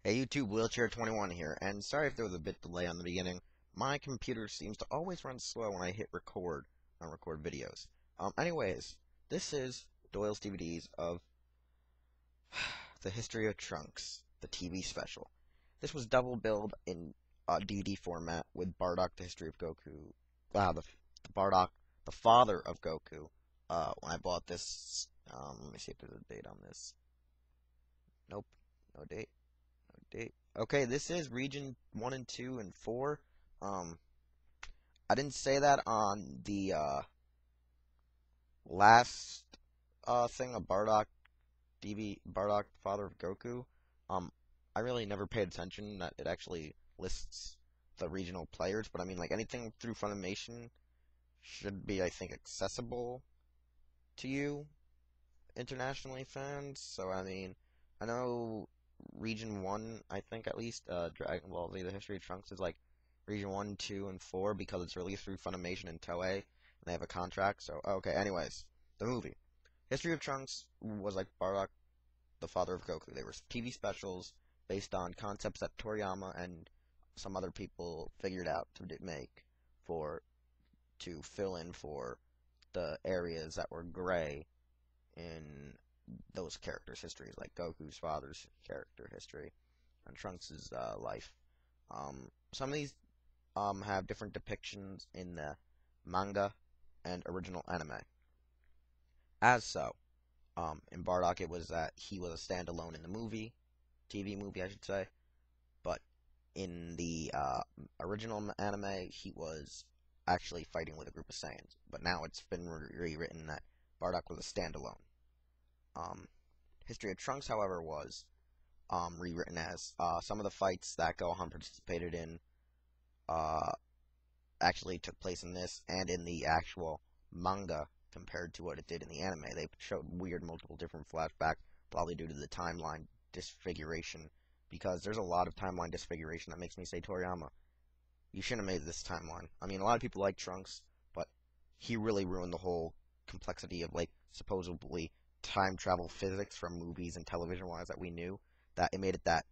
Hey YouTube, Wheelchair21 here, and sorry if there was a bit delay on the beginning. My computer seems to always run slow when I hit record on record videos. Anyways, this is Doyle's DVDs of The History of Trunks, the TV special. This was double billed in DVD format with Bardock, the History of Goku. The Bardock, the father of Goku. When I bought this, let me see if there's a date on this. Nope, no date. Okay, this is region 1 and 2 and 4. I didn't say that on the last thing of Bardock, father of Goku. I really never paid attention that it actually lists the regional players, but I mean, like, anything through Funimation should be, I think, accessible to you internationally fans. So I mean, I know Region 1, I think at least, DragonBall Z, The History of Trunks is like Region 1, 2, and 4 because it's released through Funimation and Toei, and they have a contract, so, okay, anyways, the movie. History of Trunks was like Bardock, the father of Goku. They were TV specials based on concepts that Toriyama and some other people figured out to make to fill in for the areas that were gray in those characters' histories, like Goku's father's character history and Trunks' life. Some of these have different depictions in the manga and original anime. As so, in Bardock, it was that he was a standalone in the TV movie, I should say, but in the original anime, he was actually fighting with a group of Saiyans. But now it's been rewritten that Bardock was a standalone. History of Trunks, however, was rewritten as some of the fights that Gohan participated in actually took place in this and in the actual manga compared to what it did in the anime. They showed multiple different flashbacks, probably due to the timeline disfiguration, because there's a lot of timeline disfiguration that makes me say, Toriyama, you shouldn't have made this timeline. I mean, a lot of people like Trunks, but he really ruined the whole complexity of, like, supposedly time travel physics from movies and television wise that we knew, that it made it that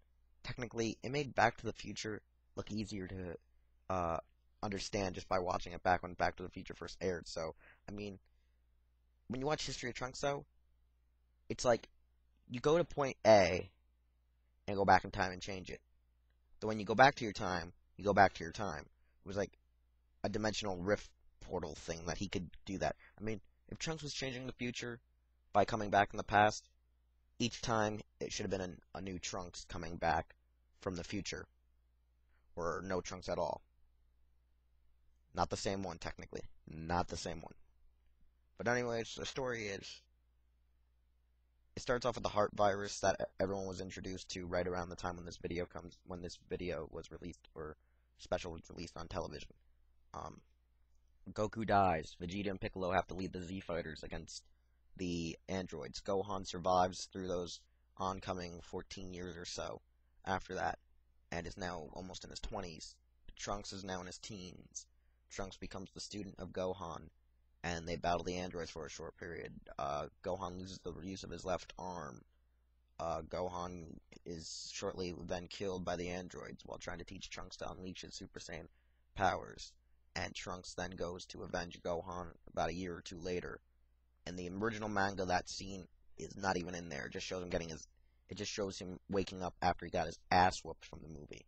technically it made Back to the Future look easier to understand just by watching it back when Back to the Future first aired. So I mean, when you watch History of Trunks, though, it's like you go to point A and go back in time and change it. But when you go back to your time, you go back to your time. It was like a dimensional rift portal thing that he could do that. I mean, if Trunks was changing the future by coming back in the past, each time it should have been a new Trunks coming back from the future, or no Trunks at all. Not the same one, technically. Not the same one. But anyways, the story is, it starts off with the heart virus that everyone was introduced to right around the time when this video was released, or special was released on television. Goku dies. Vegeta and Piccolo have to lead the Z Fighters against the androids. Gohan survives through those oncoming 14 years or so after that, and is now almost in his 20s. Trunks is now in his teens. Trunks becomes the student of Gohan, and they battle the androids for a short period. Gohan loses the use of his left arm. Gohan is shortly then killed by the androids while trying to teach Trunks to unleash his Super Saiyan powers. And Trunks then goes to avenge Gohan about a year or two later. In the original manga, that scene is not even in there. It just shows him it just shows him waking up after he got his ass whooped from the movie.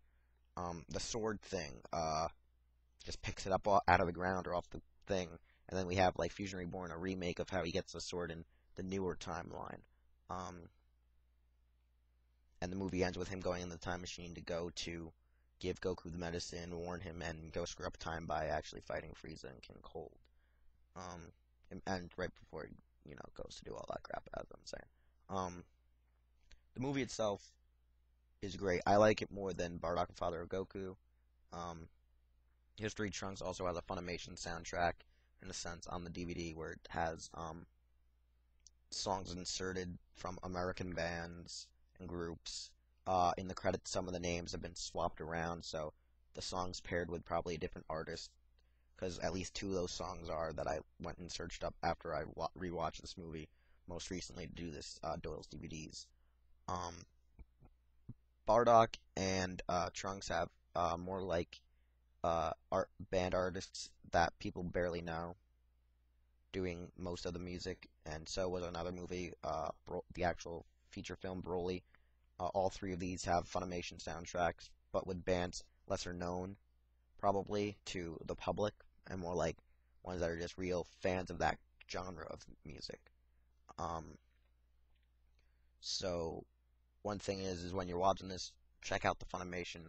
The sword thing, just picks it up out of the ground or off the thing, and then we have, like, Fusion Reborn, a remake of how he gets the sword in the newer timeline. And the movie ends with him going in the time machine to go to give Goku the medicine, warn him, and go screw up time by actually fighting Frieza and King Cold. And right before he, goes to do all that crap, as I'm saying. The movie itself is great. I like it more than Bardock and Father of Goku. History Trunks also has a Funimation soundtrack, in a sense, on the DVD, where it has songs inserted from American bands and groups. In the credits, some of the names have been swapped around, so the songs paired with probably a different artist, because at least 2 of those songs are that I went and searched up after I rewatched this movie most recently to do this Doyle's DVDs. Bardock and Trunks have more like art band artists that people barely know doing most of the music, and so was another movie, the actual feature film Broly. All three of these have Funimation soundtracks, but with bands lesser known, probably to the public, and more like ones that are just real fans of that genre of music. Um, so one thing is when you're watching this, check out the Funimation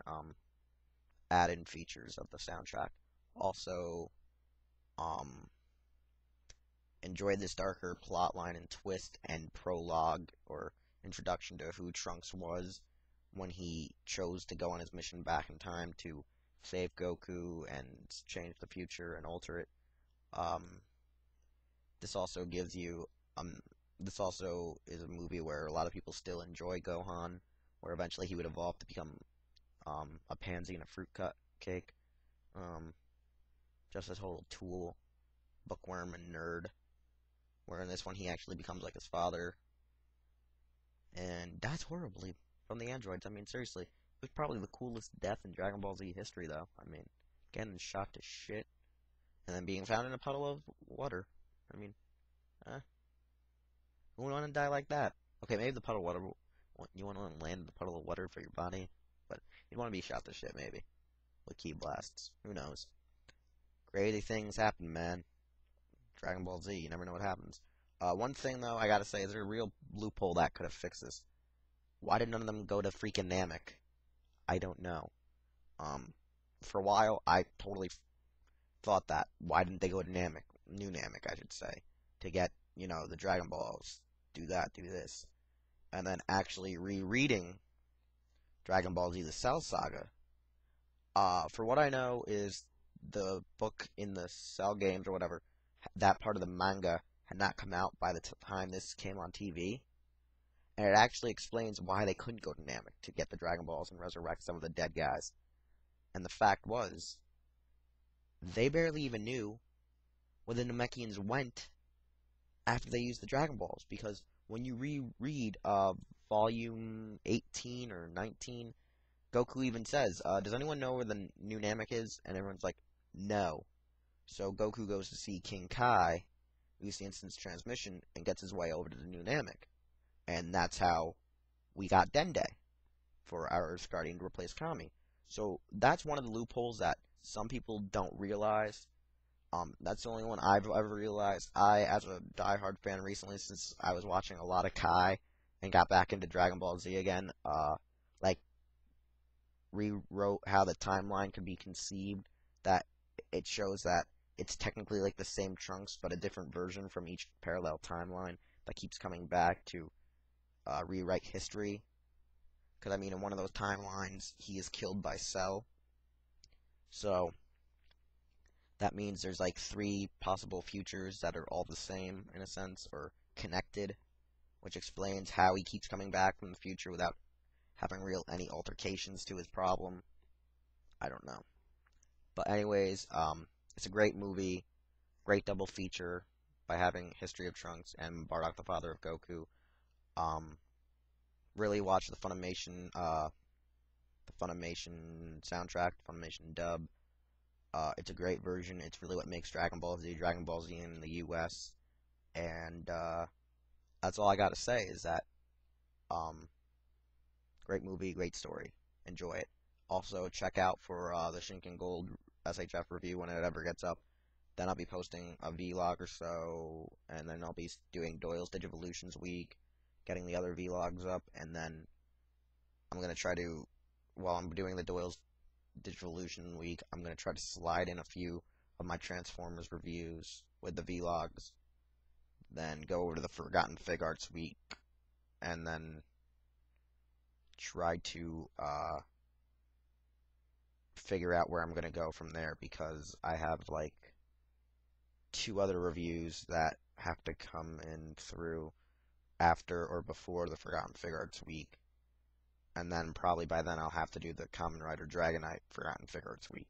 add-in features of the soundtrack. Also, um, enjoy this darker plotline and twist and prologue or introduction to who Trunks was when he chose to go on his mission back in time to save Goku and change the future and alter it. Um, this also gives you um, this also is a movie where a lot of people still enjoy Gohan, where eventually he would evolve to become a pansy and a fruit cut cake. Um, just this whole tool, bookworm, and nerd. Where in this one he actually becomes like his father and dies horribly from the androids. I mean, seriously, it was probably the coolest death in Dragon Ball Z history, though. I mean, getting shot to shit and then being found in a puddle of water. I mean, uh, who would want to die like that? Okay, maybe the puddle of water. You want to land in the puddle of water for your body, but you'd want to be shot to shit, maybe with ki blasts. Who knows? Crazy things happen, man. Dragon Ball Z, you never know what happens. One thing though, I gotta say, is there a real loophole that could have fixed this? Why did none of them go to freaking Namek? I don't know. Um, for a while, I totally thought that. Why didn't they go to Namek? New Namek, I should say, to get, the Dragon Balls. Do that, do this. And then actually rereading Dragon Ball Z: The Cell Saga. For what I know, is the book in the Cell games or whatever, that part of the manga had not come out by the time this came on TV. And it actually explains why they couldn't go to Namek to get the Dragon Balls and resurrect some of the dead guys. And the fact was, they barely even knew where the Namekians went after they used the Dragon Balls. Because when you reread volume 18 or 19, Goku even says, does anyone know where the new Namek is? And everyone's like, no. So Goku goes to see King Kai, use the instance transmission, and gets his way over to the new Namek. And that's how we got Dende for our Guardian to replace Kami. So that's one of the loopholes that some people don't realize. That's the only one I've ever realized. I, as a diehard fan recently, since I was watching a lot of Kai and got back into Dragon Ball Z again, like rewrote how the timeline could be conceived. That it shows that it's technically like the same Trunks, but a different version from each parallel timeline that keeps coming back to rewrite history. Because, I mean, in one of those timelines, he is killed by Cell. So, that means there's like 3 possible futures that are all the same, in a sense, or connected. Which explains how he keeps coming back from the future without having any altercations to his problem. I don't know. But anyways, it's a great movie. Great double feature by having History of Trunks and Bardock the Father of Goku. Really watch the Funimation soundtrack, Funimation dub. It's a great version. It's really what makes Dragon Ball Z in the U.S. And that's all I gotta say is that great movie, great story. Enjoy it. Also, check out for the Shinken Gold SHF review when it ever gets up. Then I'll be posting a vlog or so, and then I'll be doing Doyle's Digivolutions week, getting the other vlogs up, and then I'm going to try to, while I'm doing the Doyle's Digivolution week, I'm going to try to slide in a few of my Transformers reviews with the vlogs, then go over to the Forgotten Fig Arts week, and then try to figure out where I'm going to go from there, because I have like 2 other reviews that have to come in through after or before the Forgotten Fig Arts week. And then probably by then I'll have to do the Kamen Rider Dragonite Forgotten Fig Arts week.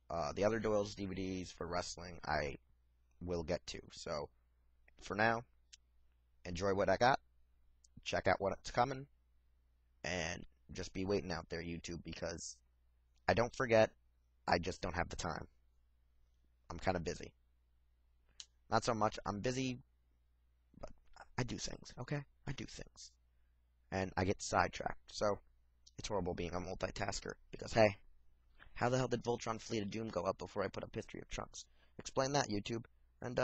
The other Doyle's DVDs for wrestling I will get to. So for now, enjoy what I got, check out what's coming, and just be waiting out there, YouTube, because I don't forget. I just don't have the time. I'm kind of busy. Not so much. I'm busy, but I do things, okay? I do things. And I get sidetracked. So, it's horrible being a multitasker. Because, hey, how the hell did Voltron Fleet of Doom go up before I put up History of Trunks? Explain that, YouTube. And,